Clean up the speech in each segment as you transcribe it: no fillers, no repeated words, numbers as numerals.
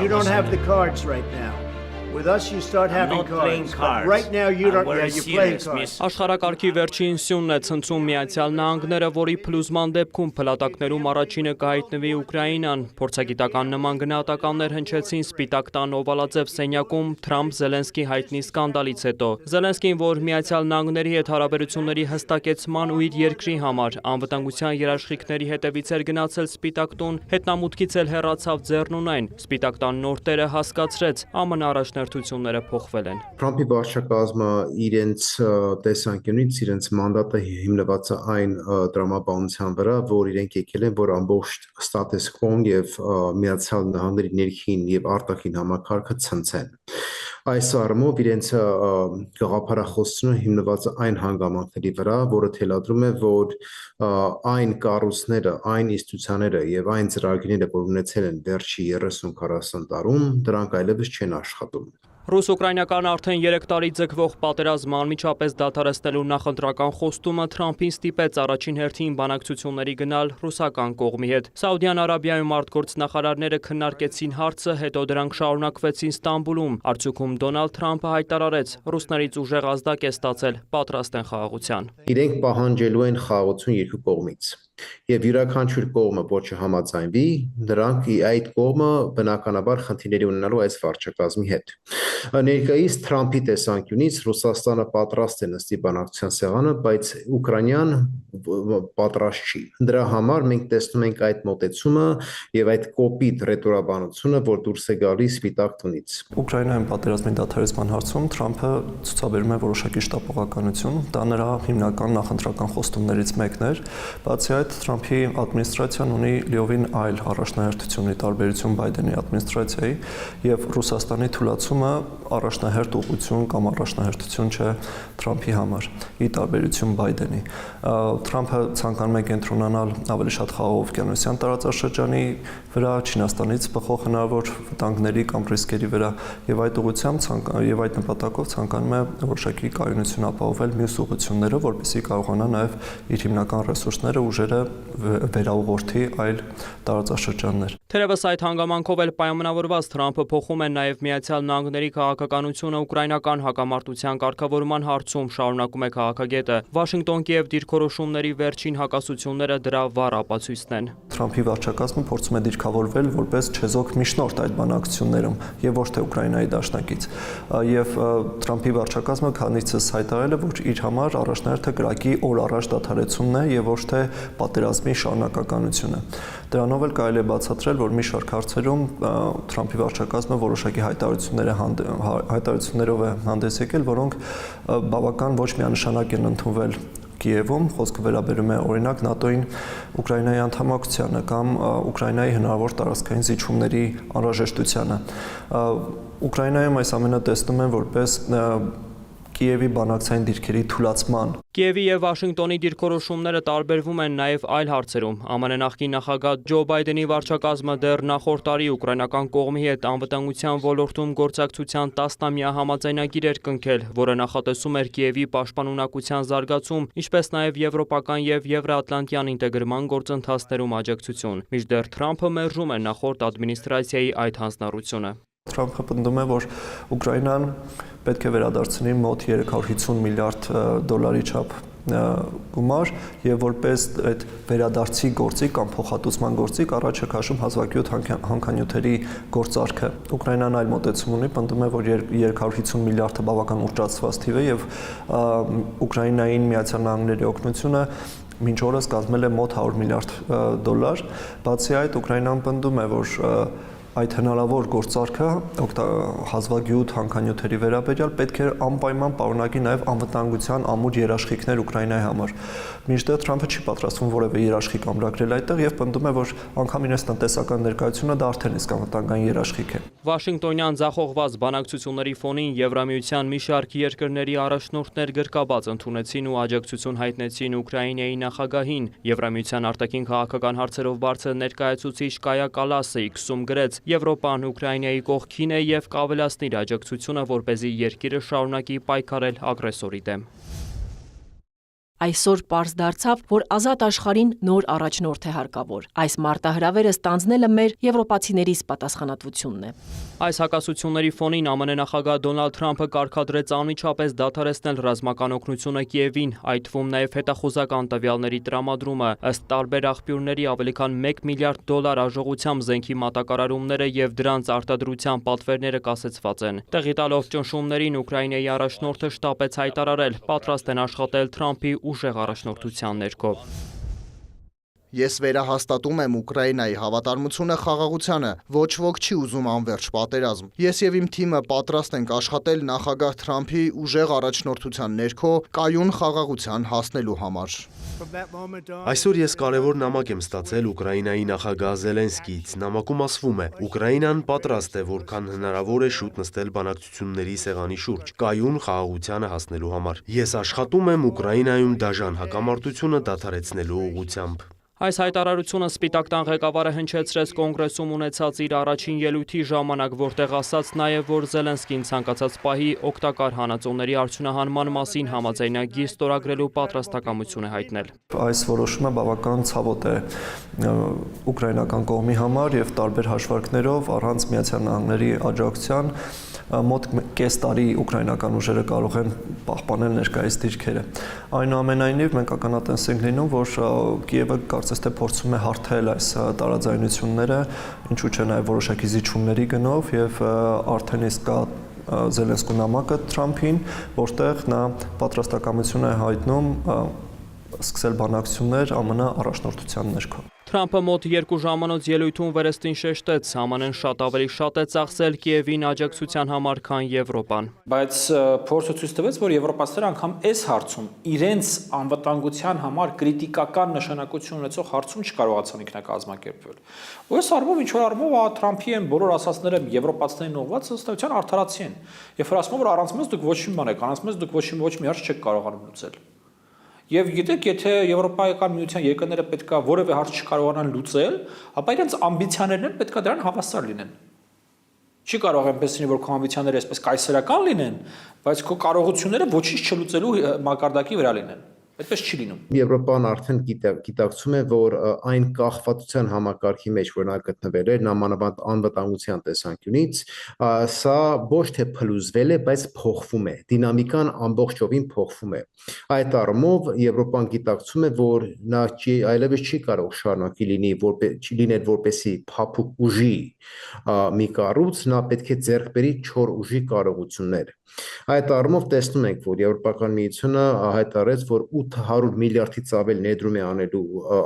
You don't have the cards right now. With us, you start having cards. But right now, you don't. Yeah, you're playing cards. Աշխարհակարգի վերջին սյունն է ցնցում Միացյալ Նահանգները, որի փլուզման դեպքում փլատակներում առաջինը կհայտնվի Ուկրաինան։ Փորձագիտական նման գնահատականներ հնչեցին Սպիտակ տան օվալաձև սենյակում Թրամփ-Զելենսկի հայտնի սկանդալից հետո։ Զելենսկին, որ Միացյալ Նահանգների հետ հարաբերությունների հստակեցման ու իր երկրի համար անվտանգության երաշխիքների հետևից էր գնացել Սպիտակ տուն, հետնամուտքից էլ հեռացավ ձեռնունայն։ Սպիտակ տան նոր տերը հասկացրեց ԱՄՆ առաջնորդությունները փոխվել են։ Թրամփի վարչակազմը իրենց տեսանկյունից իրենց մանդատը հիմնված է այն տրամաբանության վրա, որ իրենք եկել են, որ ամբողջ status quo-ն եւ Միացյալ Նահանգների ներքին եւ արտաքին համակարգը ցնցեն։ Այս առումով իրենց գաղափարախոսությունը հիմնված է այն հանգամանքների վրա, որը թելադրում է, որ այն կառույցները, այն ինստիտուցիաները եւ այն ծրագրերը, որ ունեցել են վերջի 30-40 տարում, դրանք այլևս չեն աշխատում։ Ռուս-ուկրաինական արդեն 3 տարի ձգվող պատերազմը անմիջապես դադարեցնելու նախընտրական խոստումը Թրամփին ստիպեց առաջին հերթին բանակցությունների գնալ ռուսական կողմի հետ։ Սաուդյան Արաբիայում արտգործնախարարները քննարկեցին հարցը, հետո դրանք շարունակվեցին Ստամբուլում։ Արդյունքում Դոնալդ Թրամփը հայտարարեց՝ ռուսներից ուժեղ ազդակ է ստացել, պատրաստ են խաղաղության։ Իրենք պահանջելու են խաղաղություն երկու կողմից։ Եվ յուրաքանչյուր կողմը ոչ համաձայնվի, դրանք այդ կողմը բնականաբար խնդիրների ունենալու այս վարչակազմի հետ։ Ներկայիս Թրամփի տեսանկյունից Ռուսաստանը պատրաստ է նստի բանակցության սեղանը, բայց Ուկրաինան պատրաստ չի։ Դրա համար մենք տեսնում ենք այդ մոտեցումը եւ այդ կոպիտ ռետորաբանությունը, որ դուրս է գալիս Սպիտակ տունից։ Ուկրաինայում պատերազմի դադարեցման հարցում Թրամփը ցուցաբերում է որոշակի շտապողականություն, դա նրա հիմնական նախընտրական խոստումներից մեկն էր, բացի այդ Թրամփի ադմինիստրացիան ունի լիովին այլ առաջնահերթություն ի տարբերություն Բայդենի ադմինիստրացիայի եւ Ռուսաստանի թուլացումը առաջնահերթ ուղղություն կամ առաջնահերթություն չէ Թրամփի համար ի տարբերություն Բայդենի։ Թրամփը ցանկանում է կենտրոնանալ ավելի շատ խաղաղօվկիանոսյան տարածաշրջանի վրա, Չինաստանից բխող հնարավոր վտանգների կամ ռիսկերի վրա եւ այդ ուղղությամբ եւ այդ նպատակով ցանկանում է որոշակի կայունություն ապահովել մյուս ուղղությունները, որպեսզի կարողանա նաեւ իր հիմնական ռեսուրսները, ուժերը վերաուղղորդի այլ տարածաշրջաններ։ Թերևս այդ հանգամանքով էլ պայմանավորված Թրամփը փոխում է նաև Միացյալ Նահանգների քաղաքականությունը ուկրաինական հակամարտության կարգավորման հարցում, շարունակում է քաղաքագետը։ Վաշինգտոն-Կիև դիրքորոշումների վերջին հակասությունները դրա վառ ապացույցն են։ Թրամփի վարչակազմը փորձում է դիրքավորվել որպես չեզոք միջնորդ այդ բանակցություններում եւ ոչ թե Ուկրաինայի դաշնակից։ Եվ Թրամփի վարչակազմը քանիցս հայտարարել է, որ իր համար առաջնահերթը կրակի օր առաջ դադարեցումն է եւ ոչ թե պատերազմի շարունակականությունը։ Դրանով էլ կարելի է բացատրել, որ մի շարք հարցերում Թրամփի վարչակազմը որոշակի հայտարարություններով է հանդես եկել, որոնք բավական ոչ միանշանակ են ընդունվել Կիևում, խոսքը վերաբերում է օրինակ ՆԱՏՕ-ին Ուկրաինայի անդամակցությանը կամ Ուկրաինայի հնարավոր տարածքային զիջումների անհրաժեշտությանը։ Ուկրաինայում այս ամենը տեսնում են որպես Կիևի բանակցային դիրքերի թուլացման։ Կիևի եւ Վաշինգտոնի դիրքորոշումները տարբերվում են նաեւ այլ հարցերում։ ԱՄՆ նախկին նախագահ Ջո Բայդենի վարչակազմը դեռ նախորդ տարի ուկրաինական կողմի հետ անվտանգության ոլորտում գործակցության 10-ամյա համաձայնագիր էր կնքել, որը նախատեսում էր Կիևի պաշտպանունակության զարգացում, ինչպես նաեւ եվրոպական եւ եվրոատլանտյան ինտեգրման գործընթացներում աջակցություն։ Մինչդեռ Թրամփը մերժում է նախորդ ադմինիստրացիայի այդ հանձնառությունը։ Թրամփը պնդում է, որ Ուկրաինան պետք է վերադարձնի մոտ 350 միլիարդ դոլարի չափ գումար եւ որպես այդ վերադարձի գործի կամ փոխհատուցման գործի առաջ է քաշում հազվագյուտ հանքանյութերի գործարքը։ Ուկրաինան այլ մոտեցում ունի, պնդում է, որ 350 միլիարդը բավական ուռճացված թիվ է եւ Ուկրաինային Միացյալ Նահանգների օգնությունը մինչ օրս կազմել է մոտ 100 միլիարդ դոլար։ Բացի այդ, Ուկրաինան պնդում է, որ այդ հնարավոր գործարքը հազվագյուտ հանքանյութերի վերաբերյալ պետք է անպայման պարունակի նաև անվտանգության ամուր երաշխիքներ Ուկրաինայի համար։ Մինչդեռ Թրամփը չի պատրաստվում որևէ երաշխիք ամրագրել այդտեղ եւ պնդում է, որ անգամ իրենց տնտեսական ներկայությունը դա արդեն իսկ անվտանգային երաշխիք է։ Վաշինգտոնյան ձախողված բանակցությունների ֆոնին Եվրամիության մի շարք երկրների առաջնորդներ գրկաբաց ընդունեցին ու աջակցություն հայտնեցին Ուկրաինայի նախագահին։ Եվրամիության արտաքին քաղաքական հարցերով բարձր ներկայացուցիչ Կայա Կալասը X-ում գրեց. Եվրոպան Ուկրաինայի կողքին է եւ կավելացնի իր աջակցությունը, որպեսզի երկիրը շարունակի պայքարել ագրեսորի դեմ։ Այսօր պարզ դարձավ, որ ազատ աշխարհին նոր առաջնորդ է հարկավոր։ Այս մարտահրավերը ստանձնելը մեր եվրոպացիներից պատասխանատվությունն է։ Այս հակասությունների ֆոնին ԱՄՆ նախագահ Դոնալդ Թրամփը կարգադրեց անմիջապես դադարեցնել ռազմական օգնությունը Կիևին, այդ թվում նաև հետախուզական տվյալների տրամադրումը, ըստ տարբեր աղբյուրների ավելի քան $1 միլիարդ արժողությամբ զենքի մատակարարումները եւ դրանց արտադրության պատվերները կասեցված են։ Տեղի տալով ճնշումներին Ուկրաինայի առաջնորդը շտապեց հայտարարել, պատրաստ են աշխատել Թրամփի ուժեղ առաջնորդության ներքո։ Ես վերահաստատում եմ Ուկրաինայի հավատարմությունը խաղաղությանը, ոչ ոք չի ուզում անվերջ պատերազմ։ Ես եւ իմ թիմը պատրաստ ենք աշխատել նախագահ Թրամփի ուժեղ առաջնորդության ներքո կայուն խաղաղության հասնելու համար։ Այսօր ես կարևոր նամակ եմ ստացել Ուկրաինայի նախագահ Զելենսկիից։ Նամակում ասվում է. Ուկրաինան պատրաստ է որքան հնարավոր է շուտ նստել բանակցությունների սեղանի շուրջ, կայուն խաղաղությանը հասնելու համար։ Ես աշխատում եմ Ուկրաինայում դաժան հակամարտությունը դադարեցնելու ուղղությամբ։ Այս հայտարարությունը Սպիտակ տան ղեկավարը հնչեցրեց կոնգրեսում ունեցած իր առաջին ելույթի ժամանակ, որտեղ ասաց նաև, որ Զելենսկին ցանկացած պահի օգտակար հանածոների արդյունահանման մասին համաձայնագիր ստորագրելու պատրաստակամություն է հայտնել։ Այս որոշումը բավական ցավոտ է ուկրաինական կողմի համար եւ տարբեր հաշվարկներով առանց Միացյալ Նահանգների աջակցության մոտ կես տարի ուկրաինական ուժերը կարող են պահպանել ներկայիս դիրքերը։ Այնուամենայնիվ մենք ականատես ենք լինում, որ Կիևը կարծես թե փորձում է հարթել այս տարաձայնությունները, ինչու՞ չէ նաև որոշակի զիջումների գնով եւ արդեն իսկ կա Զելենսկու նամակը Թրամփին, որտեղ նա պատրաստակամություն է հայտնում սկսել բանակցություններ ԱՄՆ առաջնորդության ներքո։ Թրամփը մոտ 2 ժամանոց ելույթում վերստին շեշտեց, ԱՄՆ-ն շատ ավելի շատ է ծախսել Կիևին աջակցության համար, քան Եվրոպան։ Բայց փորձը ցույց տվեց, որ եվրոպացիները անգամ այս հարցում իրենց անվտանգության համար կրիտիկական նշանակություն ունեցող հարցում չկարողացան ինքնակազմակերպվել։ Ու այս առումով ինչ որ առումով Թրամփի այն բոլոր ասածները եվրոպացիներին ուղղված ըստեյության արդարացի են։ Եվ որ ասում որ առանց մեզ դուք ոչ մի բան եք, առանց մեզ դուք ոչ մի հարց չեք կարողանում լուծել։ Եվ գիտեք, եթե Եվրոպայական միության երկրները պետքա որևէ հարց չկարողանան լուծել, ապա իրենց ամբիցիաներն էլ պետքա դրան հավասար լինեն։ Չի կարող այնպես լինի, որ քո ամբիցիաները այսպես կայսերական լինեն, բայց քո կարողությունները ոչինչ չլուծելու մակարդակի վրա լինեն։ Այդպես չի լինում։ Եվրոպան արդեն գիտակցում է, որ այն կախվածության համակարգի մեջ, որ նա գտնվել է, նամանավանդ անվտանգության տեսանկյունից, սա ոչ թե փլուզվել է, բայց փոխվում է։ Դինամիկան ամբողջովին փոխվում է։ Այդ առումով Եվրոպան գիտակցում է, որ նա այլևս չի կարող շարունակի լինել որպեսի փափուկ ուժի մի կառույց, նա պետք է ձեռք բերի չոր ուժի կարողություններ։ Այդ առումով տեսնում ենք, որ Եվրոպական միությունը հայտարարեց, որ 800 միլիարդից ավել ներդրում է անելու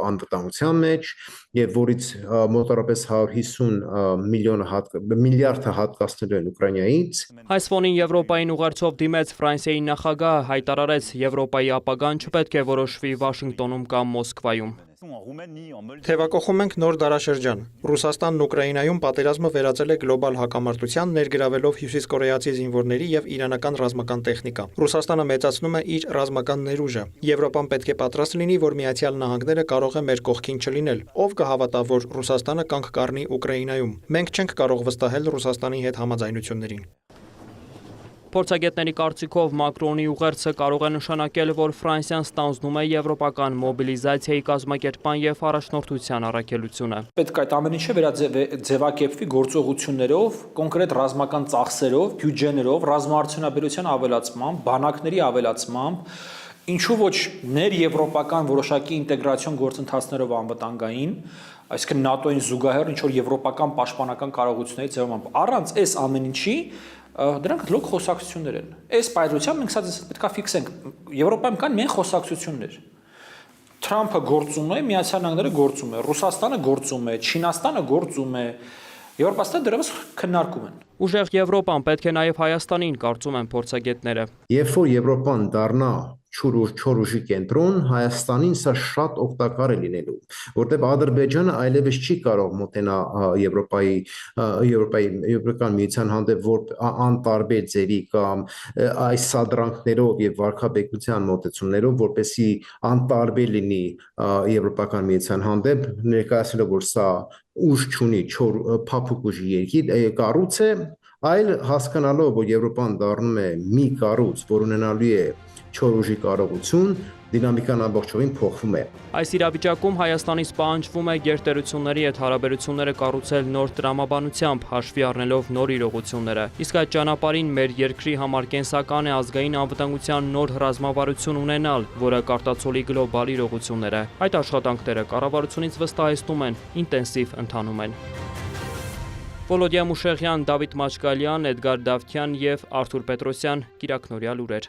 անվտանգության մեջ եւ որից մոտավորապես 150 միլիարդը հատկացնելու են Ուկրաինայից։ Այս ֆոնին Եվրոպային ուղերձով դիմեց Ֆրանսիայի նախագահը, հայտարարեց Եվրոպայի ապագան չպետք է որոշվի Վաշինգտոնում կամ Մոսկվայում։ Թևակողում ենք նոր դարաշրջան։ Ռուսաստանն Ուկրաինայում պատերազմը վերածել է գլոբալ հակամարտության, ներգրավելով հյուսիսկորեացի զինվորների եւ իրանական ռազմական տեխնիկա։ Ռուսաստանը մեծացնում է իր ռազմական ներուժը։ Եվրոպան պետք է պատրաստ լինի, որ Միացյալ Նահանգները կարող է մեր կողքին չլինել։ Ով կհավատա, որ Ռուսաստանը կանգ կառնի Ուկրաինայում։ Մենք չենք կարող վստահել Ռուսաստանի հետ համաձայնություններին։ Փորձագետների կարծիքով Մակրոնի ուղերձը կարող է նշանակել, որ Ֆրանսիան ստանձնում է եվրոպական մոբիլիզացիայի կազմակերպման եւ առաջնորդության առաքելությունը։ Պետք է այդ ամեն ինչը վերաձևակերպվի գործողություններով, կոնկրետ ռազմական ծախսերով, բյուջեներով, ռազմաարդյունաբերության ավելացմամբ, բանակների ավելացմամբ, ինչու ոչ ներեվրոպական որոշակի ինտեգրացիոն գործընթացներով անվտանգային, այսինքն ՆԱՏՕ-ին զուգահեռ ինչ որ եվրոպական պաշտպանական կարողությունների ձևավորմամբ։ Առանց այս ամեն ինչի դրանք լոկ խոսակցություններ են։ Այս պայծրությամբ մենք սա պետք է ֆիքսենք։ Եվրոպայում կան միայն խոսակցություններ։ Թրամփը գործում է, Միացյալ Նահանգները գործում է, Ռուսաստանը գործում է, Չինաստանը գործում է։ Եվրոպացիները դեռևս քննարկում են։ Ուժեղ Եվրոպան պետք է նաև Հայաստանին, կարծում են փորձագետները։ Երբ որ Եվրոպան դառնա չոր ուժի կենտրոն, Հայաստանին սա շատ օգտակար է լինելու, որտեղ Ադրբեջանը այլևս չի կարող մոտենա Եվրոպական միության հանդեպ որ անտարբեր ձևի կամ այս սադրանքներով եւ վարքաբեկության մոտեցումներով, որպեսի անտարբեր լինի Եվրոպական միության հանդեպ, ներկայացնելով որ սա ուժ չունի, չոր փափուկ ուժի երկիր կառույց է, այլ հասկանալով որ Եվրոպան դառնում է մի կառույց, որ ունենալու է չոր ուժի կարողություն, դինամիկան ամբողջովին փոխվում է։ Այս իրավիճակում Հայաստանից պահանջվում է գերտերությունների հետ հարաբերությունները կառուցել նոր տրամաբանությամբ, հաշվի առնելով նոր իրողությունները։ Իսկ այդ ճանապարհին մեր երկրի համար կենսական է ազգային անվտանգության նոր ռազմավարություն ունենալ, որը կարտացոլի գլոբալ իրողությունները։ Այդ աշխատանքները կառավարությունից վստահեցնում են, ինտենսիվ ընթանում են։ Վոլոդիա Մուշեղյան, Դավիթ Մաչկալյան, Էդգար Դավթյան և Արթուր Պետրոսյան, Կիրակնորյա լուրեր։